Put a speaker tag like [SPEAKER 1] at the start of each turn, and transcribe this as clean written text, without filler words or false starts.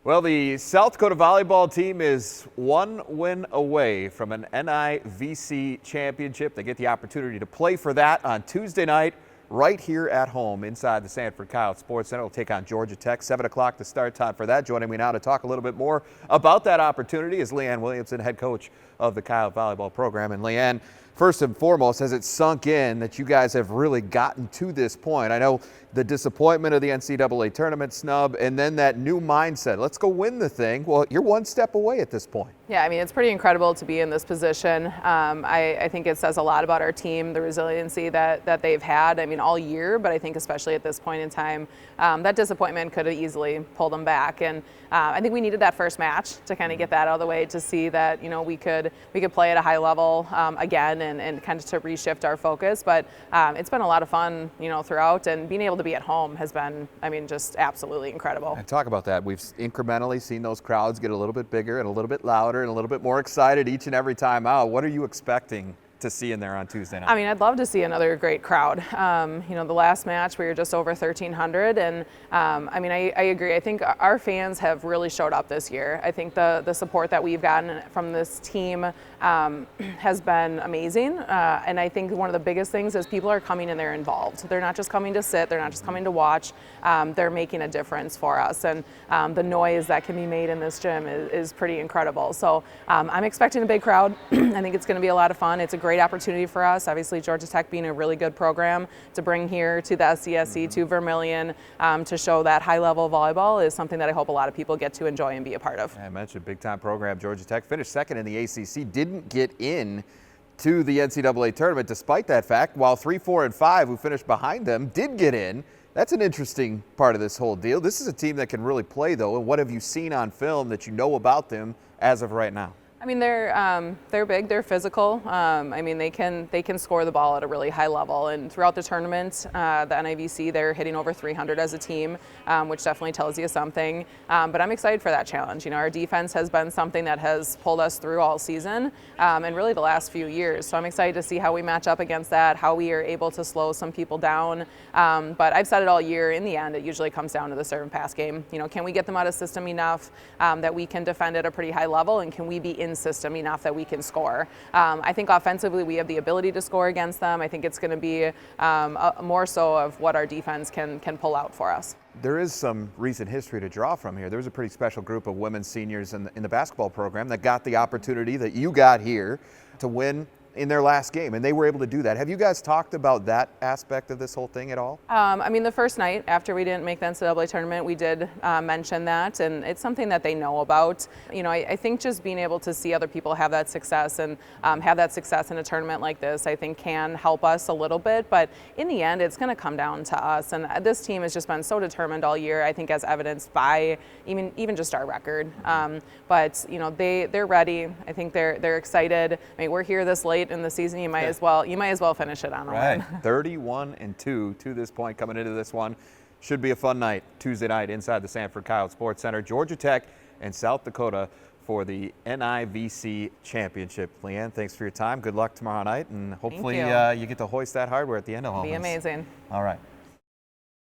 [SPEAKER 1] Well, the South Dakota volleyball team is one win away from an NIVC championship. They get the opportunity to play for that on Tuesday night right here at home inside the Sanford Coyotes Sports Center. We'll take on Georgia Tech, 7 o'clock the start time for that. Joining me now to talk a little bit more about that opportunity is Leanne Williamson, head coach of the Coyote volleyball program. And Leanne, first and foremost, has it sunk in that you guys have really gotten to this point? I know the disappointment of the NCAA tournament snub and then that new mindset. Let's go win the thing. Well, you're one step away at this point.
[SPEAKER 2] Yeah, I mean, it's pretty incredible to be in this position. I think it says a lot about our team, the resiliency that they've had, I mean, all year, but I think especially at this point in time, that disappointment could have easily pulled them back. And I think we needed that first match to kind of get that out of the way, to see that, you know, we could play at a high level again and kind of to reshift our focus. But it's been a lot of fun, you know, throughout, and being able to be at home has been, I mean, just absolutely incredible.
[SPEAKER 1] And talk about that. We've incrementally seen those crowds get a little bit bigger and a little bit louder and a little bit more excited each and every time out. What are you expecting to see in there on Tuesday night?
[SPEAKER 2] I mean, I'd love to see another great crowd. You know, the last match we were just over 1,300, and I mean, I agree. I think our fans have really showed up this year. I think the support that we've gotten from this team has been amazing, and I think one of the biggest things is people are coming and they're involved. They're not just coming to sit, they're not just coming to watch, they're making a difference for us, and the noise that can be made in this gym is pretty incredible. So I'm expecting a big crowd. I think it's going to be a lot of fun. It's a great opportunity for us. Obviously, Georgia Tech being a really good program to bring here to the SCSC, to Vermillion, to show that high-level volleyball is something that I hope a lot of people get to enjoy and be a part of.
[SPEAKER 1] I mentioned big-time program. Georgia Tech finished second in the ACC, didn't get in to the NCAA tournament despite that fact, while 3, 4, and 5 who finished behind them did get in. That's an interesting part of this whole deal. This is a team that can really play, though, and what have you seen on film that you know about them as of right now?
[SPEAKER 2] I mean, they're big, they're physical. I mean, they can score the ball at a really high level. And throughout the tournament, the NIVC, they're hitting over 300 as a team, which definitely tells you something. But I'm excited for that challenge. You know, our defense has been something that has pulled us through all season, and really the last few years. So I'm excited to see how we match up against that, how we are able to slow some people down. But I've said it all year. In the end, it usually comes down to the serve and pass game. You know, can we get them out of system enough that we can defend at a pretty high level, and can we be in system enough that we can score? I think offensively we have the ability to score against them. I think it's going to be more so of what our defense can pull out for us.
[SPEAKER 1] There is some recent history to draw from here. There was a pretty special group of women's seniors in the basketball program that got the opportunity that you got here to win in their last game, and they were able to do that. Have you guys talked about that aspect of this whole thing at all?
[SPEAKER 2] I mean, the first night after we didn't make the NCAA tournament, we did mention that, and it's something that they know about. You know, I think just being able to see other people have that success and have that success in a tournament like this, I think can help us a little bit, but in the end, it's going to come down to us, and this team has just been so determined all year, I think as evidenced by even just our record. But, you know, they're ready. I think they're excited. I mean, we're here this late in the season, you might as well finish it on a win.
[SPEAKER 1] 31-2 to this point coming into this one. Should be a fun night Tuesday night inside the Sanford Coyote Sports Center. Georgia Tech and South Dakota for the NIVC championship. Leanne, thanks for your time. Good luck tomorrow night, and hopefully you get to hoist that hardware at the end of all this.
[SPEAKER 2] Be amazing.
[SPEAKER 1] All right.